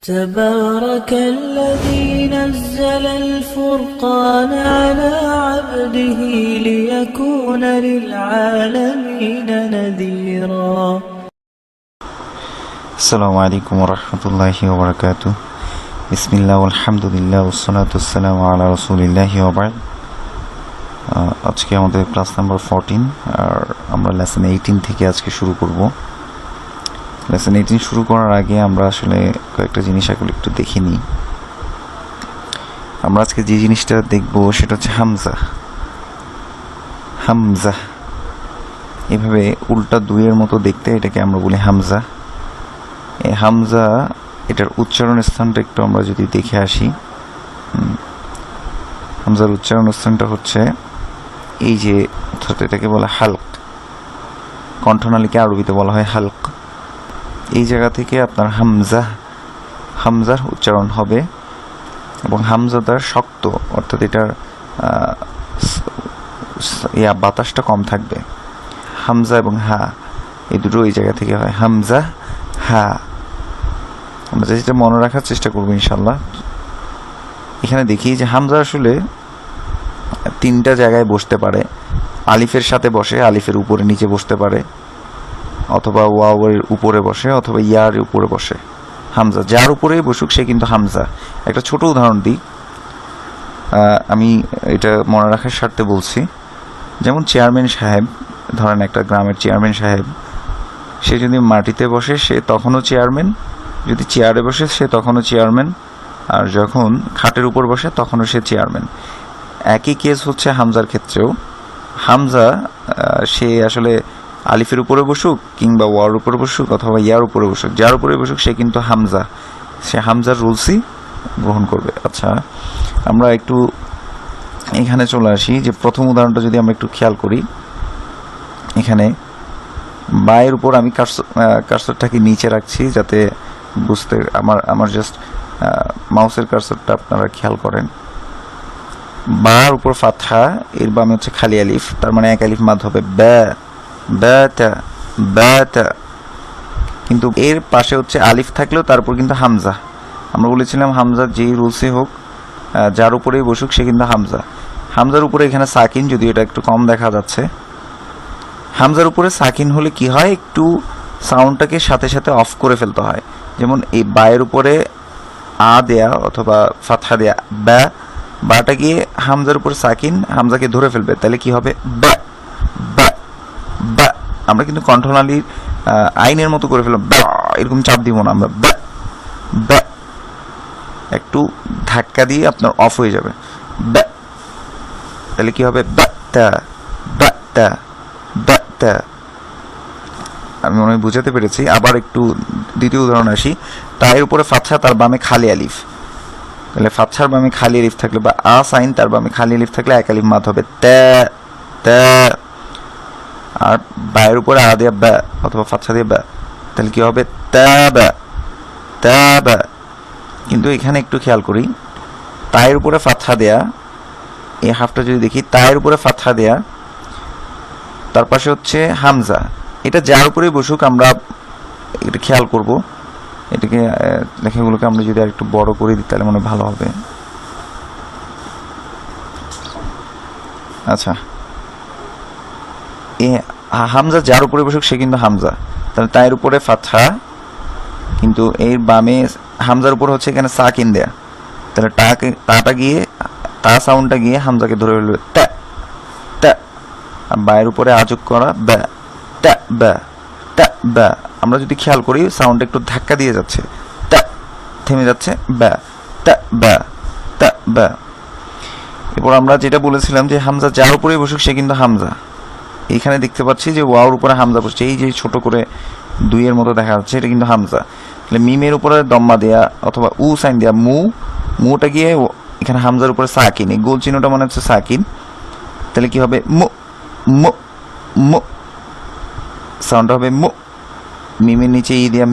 تبارك الذي نزل الفرقان على عبده ليكون للعالمين نذيرا. السلام عليكم ورحمة الله وبركاته. بسم الله والحمد لله والصلاة والسلام على رسول الله وبعد. আজকে আমাদের class number 14 আর আমরা লেসন 18 থেকে আজকে শুরু করব। লেসন 18 শুরু করার আগে আমরা আসলে কয়েকটা জিনিস একটু দেখে নিই। আমরা আজকে যে জিনিসটা দেখব সেটা হচ্ছে হামজা। হামজা এভাবে উল্টা দুইয়ের মতো দেখতে, এটাকে আমরা বলি হামজা। এই হামজা এটার উচ্চারণ স্থানটা একটু আমরা যদি দেখে আসি, হামজার উচ্চারণ স্থানটা হচ্ছে এই যে, অর্থাৎ এটাকে বলা হালক, কণ্ঠনালীকে আরবিতে বলা হয় হালক। এই জায়গা থেকে আপনার হামজার উচ্চারণ হবে এবং হামজাদার শক্ত, অর্থাৎ এটার বাতাসটা কম থাকবে। হামজা এবং হা এই দুটো এই জায়গা থেকে হয়, হামজা হা। আমরা যেটা মনে রাখার চেষ্টা করবো ইনশাল্লাহ। এখানে দেখি যে হামজা আসলে তিনটা জায়গায় বসতে পারে। আলিফের সাথে বসে, আলিফের উপরে নিচে বসতে পারে, অথবা ওয়াওয়ের উপরে বসে, অথবা ইয়ার উপরে বসে। হামজা যার উপরেই বসুক সে কিন্তু হামজা। একটা ছোট উদাহরণ দিই, আমি এটা মনে রাখার স্বার্থে বলছি। যেমন চেয়ারম্যান সাহেব, ধরেন একটা গ্রামের চেয়ারম্যান সাহেব, সে যদি মাটিতে বসে সে তখনও চেয়ারম্যান, যদি চেয়ারে বসে সে তখনও চেয়ারম্যান, আর যখন খাটের উপর বসে তখনও সে চেয়ারম্যান। একই কেস হচ্ছে হামজার ক্ষেত্রেও। হামজা সে আসলে আলিফের উপরে বসুক, কিংবা ওয়ার উপরে বসুক, অথবা ইয়ার উপরে বসুক, যার উপরে বসুক সে কিন্তু হামজা, সে হামজার রুলসই গ্রহণ করবে। আচ্ছা, আমরা একটু এখানে চলে আসি যে প্রথম উদাহরণটা যদি আমরা একটু খেয়াল করি। এখানে বায়ের উপর আমি কার্সরটাকে নিচে রাখছি যাতে বুঝতে, আমার জাস্ট মাউসের কার্সরটা আপনারা খেয়াল করেন। বার উপর ফাতহা, এর বামে হচ্ছে খালি আলিফ, তার মানে এক আলিফ মাদ হবে ব্যাটা। কিন্তু এর পাশে হচ্ছে আলিফ থাকলেও তারপর কিন্তু হামজা। আমরা বলেছিলাম হামজা যেই রুলসে হোক, যার উপরেই বসুক সে কিন্তু হামজা। হামজার উপরে এখানে সাকিন, যদিও এটা একটু কম দেখা যাচ্ছে। হামজার উপরে সাকিন হলে কি হয়, একটু সাউন্ডটাকে সাথে সাথে অফ করে ফেলতে হয়। যেমন এই বায়ের উপরে আ দেয়া অথবা ফাতহা দেয়া, বাটা গিয়ে হামজার উপর সাকিন, হামজাকে ধরে ফেলবে, তাহলে কি হবে বা। আমরা কিন্তু কণ্ঠনালীর আইনের মতো করে ফেললাম, এরকম চাপ দিব না আমরা, বা একটু ধাক্কা দিয়ে আপনার অফ হয়ে যাবে, তাহলে কি হবে বাতা। আমি মনে হয় বুঝাতে পেরেছি। আবার একটু দ্বিতীয় উদাহরণ আসি। তার উপরে ফাতহা, তার বামে খালি আলিফ, তাহলে ফাতহার বামে খালি আলিফ থাকলে, বা আ সাইন তার বামে খালি আলিফ থাকলে এক আলিফ মাদ হবে তা। আর বায়ের উপরে আ দিয়ে বা অথবা ফাতহা দিয়ে বা, তাহলে কি হবে তা। কিন্তু এখানে একটু খেয়াল করি, তায়ের উপরে ফাতহা দেয়া, এই হাফটা যদি দেখি, তায়ের উপরে ফাতহা দেয়া, তার পাশে হচ্ছে হামজা। এটা যার উপরেই বসুক আমরা এটা খেয়াল করব। এটাকে লেখাগুলোকে আমরা যদি আর একটু বড় করে দিই তাহলে মনে ভালো হবে। আচ্ছা, হামজা যার উপরে বসুক সে কিন্তু হামজা, তাহলে তার উপরে ফাতহা, কিন্তু এর বামে হামজার উপর হচ্ছে এখানে সাকিন দেয়া, তাহলে তাটা গিয়ে, তা সাউন্ডটা গিয়ে হামজাকে ধরে ফেলবে তা। আর বায়ের উপরে আযোগ করা বা। আমরা যদি খেয়াল করি সাউন্ড একটু ধাক্কা দিয়ে যাচ্ছে, থেমে যাচ্ছে বা। এরপর আমরা যেটা বলেছিলাম যে হামজা যার উপরে বসুক সে কিন্তু হামজা। এখানে দেখতে পাচ্ছি যে ওয়াওর উপরে হামজা বসছে, এই যে ছোট করে দুইয়ের মতো দেখা যাচ্ছে, এটা কিন্তু হামজা। তাহলে মিমের উপরে দম্মা দেয়া অথবা উ সাইন দেয়া, মুটা গিয়ে এখানে হামজার উপরে সাকিন, এই গোল চিহ্নটা মনে হচ্ছে সাকিন, তাহলে কি হবে মু, সাউন্ডটা হবে মু। মিমের নিচে ই দেয়া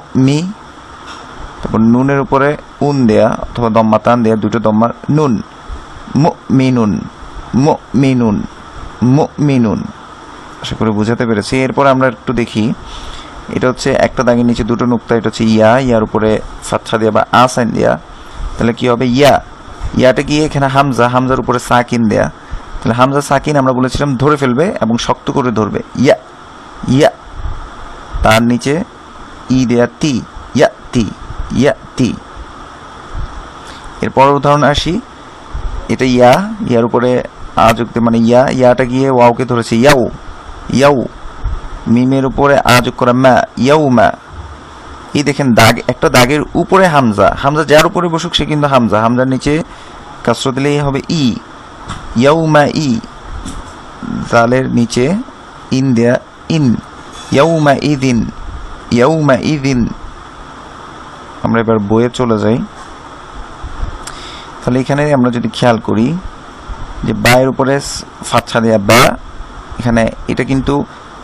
মি। তারপর নুনের উপরে উন দেয়া অথবা দম্মা টান দেয়া, দুটো দম্মা, নুন মুমিনুন। আশা করি বুঝাতে পেরেছি। এরপর আমরা একটু দেখি এটা হচ্ছে একটা দাগের নিচে দুটো নুক্তা, এটা হচ্ছে ইয়া, ইয়ার উপরে ফাতহা দেয়া বা আসাইন দেয়া, তাহলে কি হবে ইয়া, ইয়াটা গিয়ে এখানে হামজা, হামজার উপরে সাকিন দেয়া, তাহলে হামজা সাকিন আমরা বলেছিলাম ধরে ফেলবে এবং শক্ত করে ধরবে, ইয়া ইয়া, তার নিচে ই দেয়া তি, ইয়া তি, ইয়া তি। এরপর উদাহরণ আসি, এটা ইয়া, ইয়ার উপরে আ যুক্ত মানে ইয়া, ইয়াটা গিয়ে ওয়াওকে ধরেছে ইয়াও, ইয়াও, মিমের উপরে আ যোগ করা মা, ইয়াও মা। এই দেখেন দাগ, একটা দাগের উপরে হামজা, হামজা যার উপরে বসুক সে কিন্তু হামজা, হামজার নিচে কাসরা দিলেই হবে ই, ইয়াও মা ই, জালের নিচে ইন দেয়া ইন, ইয়াও মা ইদিন, ইয়াও মা ইদিন। আমরা এবার বইয়ে চলে যাই, তাহলে এখানে আমরা যদি খেয়াল করি যে বায়ের উপরে ফাতহা দেয়া বা, এখানে এটা কিন্তু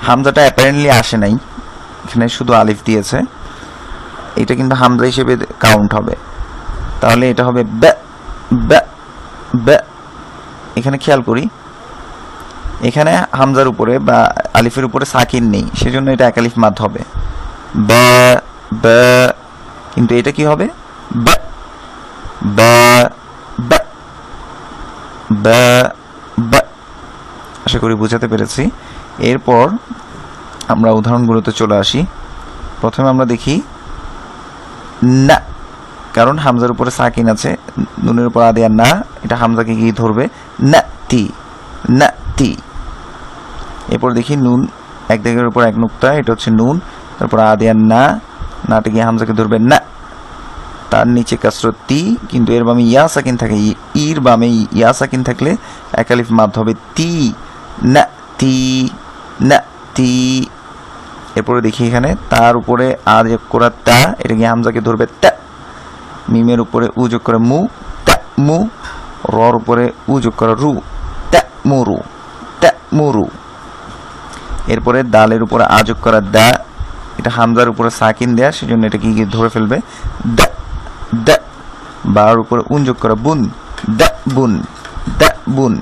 হামজাটা অ্যাপারেন্টলি আসে নাই, এখানে শুধু আলিফ দিয়েছে, এটা কিন্তু হামজা হিসেবে কাউন্ট হবে, তাহলে এটা হবে ব্যা ব্যা ব্যা। এখানে খেয়াল করি এখানে হামজার উপরে বা আলিফের উপরে সাকিন নেই, সেজন্য এটা এক আলিফ মাদ হবে ব্যা ব্যা, কিন্তু এটা কি হবে ব্যা ব্যা ব্যা ব্যা ব্যা। আশা করি বুঝাতে পেরেছি। এরপর আমরা উদাহরণগুলোতে চলে আসি। প্রথমে আমরা দেখি না, কারণ হামজার উপরে সাকিন আছে, নুনের উপর আদিয়া না, এটা হামজাকে গিয়ে ধরবে না তি, না তি। এরপর দেখি নুন, এক দাগের উপর এক নুক্তা, এটা হচ্ছে নুন, তারপর আদিয়া না, নাটা গিয়ে হামজাকে ধরবে না, তার নিচে কাসরত তি, কিন্তু এর বামে ইয়া সাকিন থাকে, ইর বামে ইয়া সাকিন থাকলে এক আলিফ মাদ হবে তি, না তি, না তি। এরপরে দেখি এখানে তার উপরে আ যোগ করা তা, এটা গিয়ে হামজাকে ধরবে তা, মিমের উপরে উ যোগ করে মু, তা মু, রর উপরে উ যোগ করা রু, তা মুরু, তা মুরু। এরপরে দালের উপরে আ যোগ করা দা, এটা হামজার উপরে সাকিন দেয়া, সেজন্য এটা কি ধরে ফেলবে দা দা। বার উপরে উন যোগ করা বুন, দা বুন, দা বুন।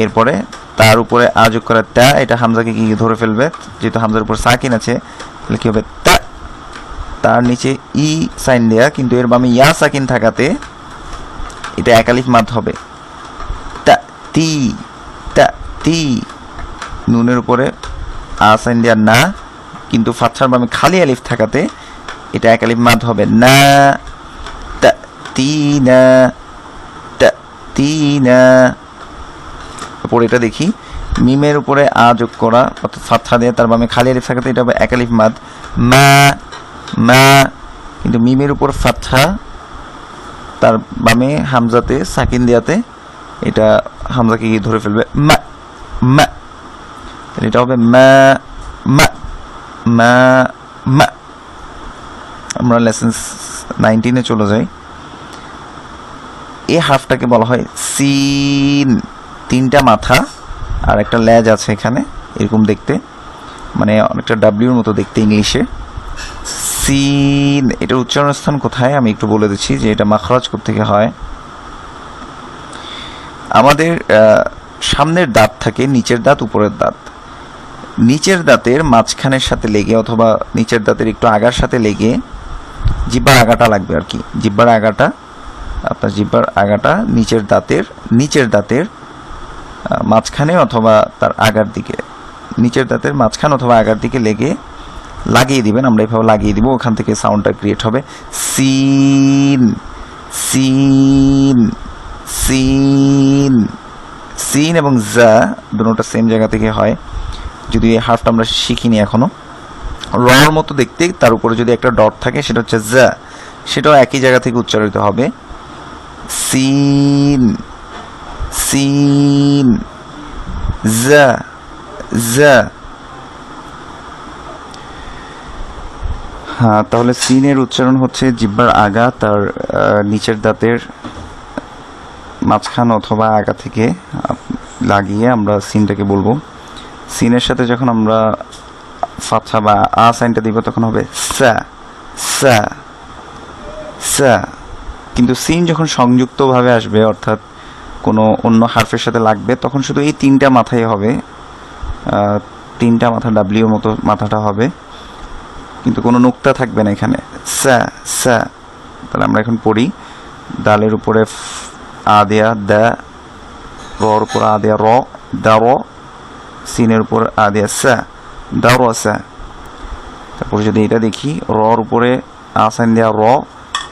এরপরে তার উপরে আ যোগ করা তা, এটা হামজাকে কি ধরে ফেলবে, যেহেতু হামজার উপর সাকিন আছে, তাহলে কি হবে তা, তার নিচে ই সাইন দেয়া, কিন্তু এর বামে ইয়া সাকিন থাকাতে এটা এক আলিফ মাদ হবে তা তি, তা তি। নুনের উপরে আ সাইন দেয়া না, কিন্তু ফাতহার বামে খালি আলিফ থাকাতে এটা এক আলিফ মাদ হবে না, তা তি না, তা তি না। তারপর এটা দেখি মিমের উপরে আ যোগ করা, অর্থাৎ ফাতহা দেয়া, তার বামে খালি আলিফ থাকাতে এটা হবে এক আলিফ মাদ মা, মা, কিন্তু মিমের উপর ফাতহা, তার বামে হামজাতে সাকিন দেয়াতে এটা হামজাকে গিয়ে ধরে ফেলবে মা, মা, এটা হবে মা, মা, মা, মা। আমরা লেসন 19-এ চলে যাই। এই হাফটাকে বলা হয় সিন, তিনটা মাথা আর একটা লেজ আছে এখানে, এরকম দেখতে, মানে অনেকটা ডাব্লিউর মতো দেখতে ইংলিশে। সিন, এটার উচ্চারণ স্থান কোথায় আমি একটু বলে দিচ্ছি যে এটা মাখরাজ থেকে হয়। আমাদের সামনের দাঁত থাকে, নিচের দাঁত, উপরের দাঁত। নিচের দাঁতের মাঝখানের সাথে লেগে অথবা নিচের দাঁতের একটু আগার সাথে লেগে জিহ্বার আগাটা লাগবে আর কি, জিহ্বার আগাটা, আপনার জিহ্বার আগাটা নিচের দাঁতের মাঝখানে অথবা তার আগার দিকে, নিচের দাঁতের মাঝখান অথবা আগার দিকে লেগে লাগিয়ে দিবেন। আমরা এইভাবে লাগিয়ে দিব, ওখান থেকে সাউন্ডটা ক্রিয়েট হবে সিন, সিন, সিন। সিন এবং জা দুটোটা সেম জায়গা থেকে হয়, যদি এই হাফটা আমরা শিখিনি এখনো। রর মতো দেখতে, তার উপরে যদি একটা ডট থাকে সেটা হচ্ছে জা, সেটাও একই জায়গা থেকে উচ্চারিত হবে সিন, সিন, জা, জা। হ্যাঁ, তাহলে সিনের উচ্চারণ হচ্ছে জিহ্বার আগা তার নিচের দাঁতের মাঝখান অথবা আগা থেকে লাগিয়ে আমরা সিনটাকে বলবো। সিনের সাথে যখন আমরা ফাতহা বা আ সাইনটা দিব তখন হবে সা, সা, সা। কিন্তু সিন যখন সংযুক্তভাবে আসবে, অর্থাৎ কোনো অন্য হারফের সাথে লাগবে, তখন শুধু এই তিনটা মাথায় হবে, তিনটা মাথা ডাব্লিউ মতো মাথাটা হবে কিন্তু কোনো নুক্তা থাকবে না এখানে। সা সা, তাহলে আমরা এখন পড়ি। দালের উপরে আ দেয়া দা, রর উপর আ দেয়া র, দা র, সিনের উপর আ দেয়া সা, দা র সা। তারপরে যদি এটা দেখি, রর উপরে আসাইন দেয়া র,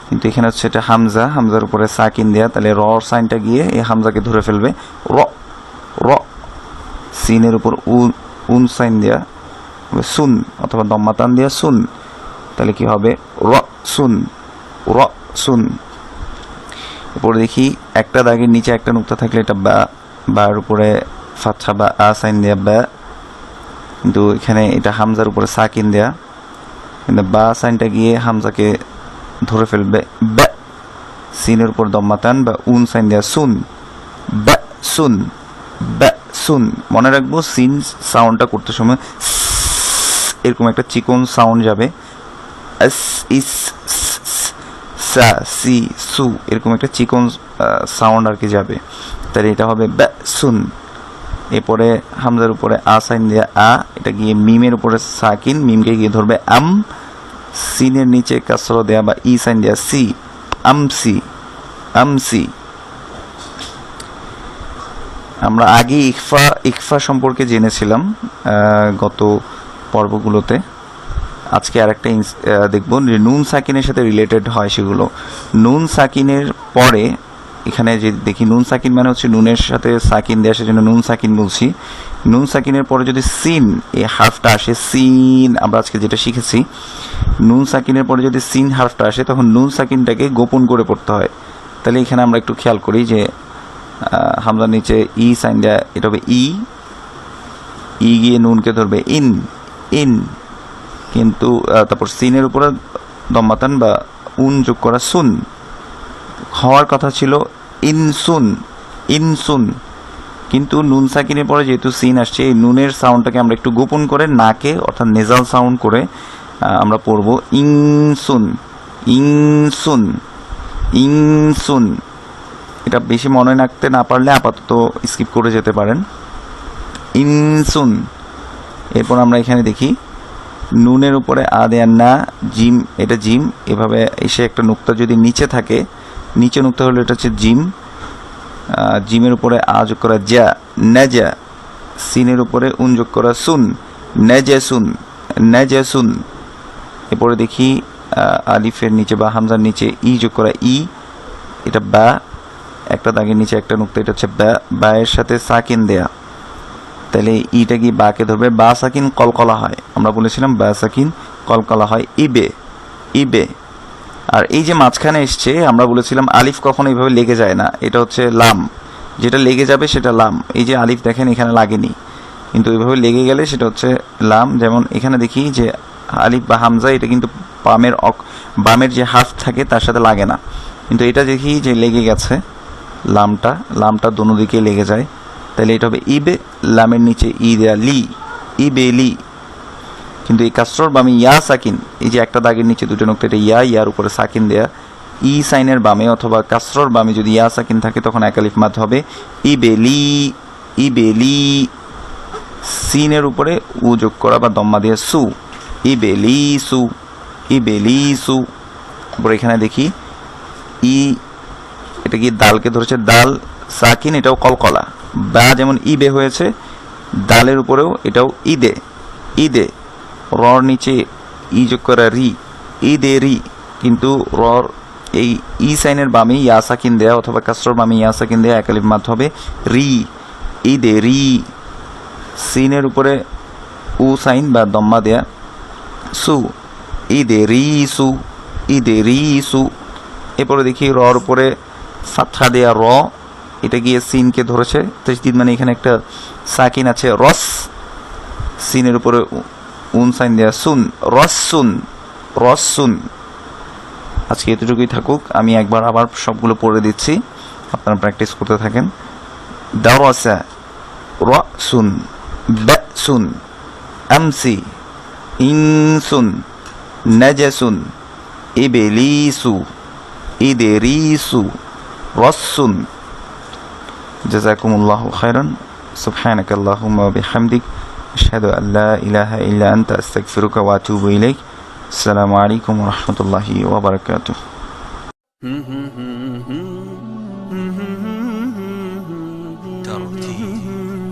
কিন্তু এখানে হচ্ছে এটা হামজা, হামজার উপরে সাকিন দেয়া, তাহলে রর সাইনটা গিয়ে এই হামজাকে ধরে ফেলবে, র র। সিনের উপর উন সাইন দেয়া সুন, অথবা দম্মাতান দেয়া সুন, তাহলে কি হবে র সুন, র সুন। এরপরে দেখি একটা দাগের নিচে একটা নুক্তা থাকলে এটা বা, বার উপরে ফাতহা বা আ সাইন দেয়া বা, কিন্তু এখানে এটা হামজার উপরে সাকিন দেয়া, কিন্তু বা সাইনটা গিয়ে হামজাকে ধরে ফেলবে বা। সিনের উপর দম্মাতান বা উন সাইন দেয়া সুন, বা সুন, বা সুন। মনে রাখবো সিন সাউন্ডটা করতে সময় এরকম একটা চিকন সাউন্ড যাবে, এস ইস সা সি সু, এরকম একটা চিকন সাউন্ড আর কি যাবে, তাহলে এটা হবে বা সুন। এরপরে হামজার উপরে আ সাইন দেয়া আ, এটা গিয়ে মিমের উপরে সাকিন, মিমকে গিয়ে ধরবে আম। সিনের নিচে কাসরা দেয়া বা ই সাইন দেয়া সি, আমসি, আমসি। আমরা আগে ইকফা সম্পর্কে জেনেছিলাম গত পর্বগুলোতে। আজকে আরেকটা দেখব নুন সাকিনের সাথে রিলেটেড হয় সেগুলো। নুন সাকিনের পরে এখানে যে দেখি, নুন সাকিন মানে হচ্ছে নুনের সাথে সাকিন দেওয়া, সেজন্য নুন সাকিন বলছি। নুন সাকিনের পরে যদি সিন এই হার্ফটা আসে, সিন আমরা আজকে যেটা শিখেছি, নুন সাকিনের পরে যদি সিন হার্ফটা আসে তখন নুন সাকিনটাকে গোপন করে পড়তে হয়। তাহলে এখানে আমরা একটু খেয়াল করি যে হামজার নিচে ই সাইন দেয়া, এটা হবে ই, ই গিয়ে নুনকে ধরবে ইন, ইন। কিন্তু তারপর সিনের উপরে দম্মাতান বা উন যোগ করা সুন, হওয়ার কথা ছিল ইনসুন, ইনসুন। কিন্তু নুন সাকিনের পরে যেহেতু সিন আসছে, এই নুনের সাউন্ডটাকে আমরা একটু গোপন করে নাকে অর্থাৎ নেজাল সাউন্ড করে আমরা পড়ব ইনসুন, ইনসুন, ইনসুন। এটা বেশি মনে রাখতে না পারলে আপাতত স্কিপ করে যেতে পারেন, ইনসুন। এরপর আমরা এখানে দেখি নুনের উপরে আ দেয়া না, জিম, এটা জিম, এভাবে এসে একটা নুক্তা যদি নিচে থাকে, নিচে নুক্তা হলে এটা হচ্ছে জিম। জিমের উপরে আ যোগ করা যা, নাজা। সিনের উপরে উন যোগ করা সুন, নাজাসুন, নাজাসুন। এরপরে দেখি আলিফের নিচে বা হামজার নিচে ই যোগ করা ই, এটা বা, একটা দাগের নিচে একটা নুক্তা, এটা হচ্ছে বা, বা এর সাথে সাকিন দেয়া, তাহলে ইটা কি বাকে ধরবে, বা সাকিন কলকলা হয়। আমরা বলেছিলাম বা সাকিন কলকলা হয়, ইবে, ইবে। আর এই যে মাঝখানে এসছে, আমরা বলেছিলাম আলিফ কখনো এইভাবে লেগে যায় না, এটা হচ্ছে লাম, যেটা লেগে যাবে সেটা লাম। এই যে আলিফ দেখেন এখানে লাগেনি, কিন্তু এইভাবে লেগে গেলে সেটা হচ্ছে লাম। যেমন এখানে দেখি যে আলিফ বা হামজা, এটা কিন্তু বামের যে হার্ফ থাকে তার সাথে লাগে না, কিন্তু এটা দেখি যে লেগে গেছে, লামটা, লামটা দোনো দিকে লেগে যায়, তাহলে এটা হবে ইবে, লামের নিচে ই দেয়া লি, ইবে লি। কিন্তু এই কাসরর বামে ইয়া সাকিন, এই যে একটা দাগের নিচে দুটো নুক্তা, এটা ইয়া, ইয়ার উপরে সাকিন দেয়া, ই সাইনের বামে অথবা কাসরর বামে যদি ইয়া সাকিন থাকে তখন এক আলিফ মাদ হবে ইবে লি, ইবে লি। সিনের উপরে উ যোগ করা বা দম্মা দিয়ে সু, ইবে লি সু, ইবে লি সু। তারপর এখানে দেখি ই, এটা কি দালকে ধরেছে, দাল সাকিন, এটাও কলকলা, বা যেমন ইবে হয়েছে, দালের উপরেও এটাও ইদে, ইদে। রর নিচে ই যোগ করা রি, ইদে রি, কিন্তু রর এই ই সাইনের বামে ইয়া সাকিন দেয়া অথবা কাসরর বামে ইয়া সাকিন দেয়া, এক আলিফ মাদ হবে রি, ইদে রি। সিনের উপরে উ সাইন বা দম্মা দেয়া সু, ইদে রি সু, ইদে রি সু। এরপরে দেখি রর উপরে ফাতহা দেয়া র, এটা গিয়ে সিনকে ধরেছে, তাসদীদ মানে এখানে একটা সাকিন আছে, রস। সিনের উপরে উন সাইন দেয়া সুন, রসুন, রসুন। আজকে এতটুকুই থাকুক, আমি একবার আবার সবগুলো পড়ে দিচ্ছি, আপনারা প্র্যাকটিস করতে থাকেন। দারাসা, রাসুন, বাসুন, আমসি, ইনসুন, নাজাসুন, ইবলিসু, ইদরিসু, রসুন। জাযাকুমুল্লাহু খায়রান। সুবহানাকাল্লাহুম্মা ওয়া বিহামদিক, আশহাদু আল্লা ইলাহা ইল্লা আনতা, আস্তাগফিরুকা ওয়া আতুবু ইলাইক। আসসালামু আলাইকুম ওয়া রাহমাতুল্লাহি ওয়া বারাকাতুহু।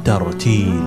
ترتيل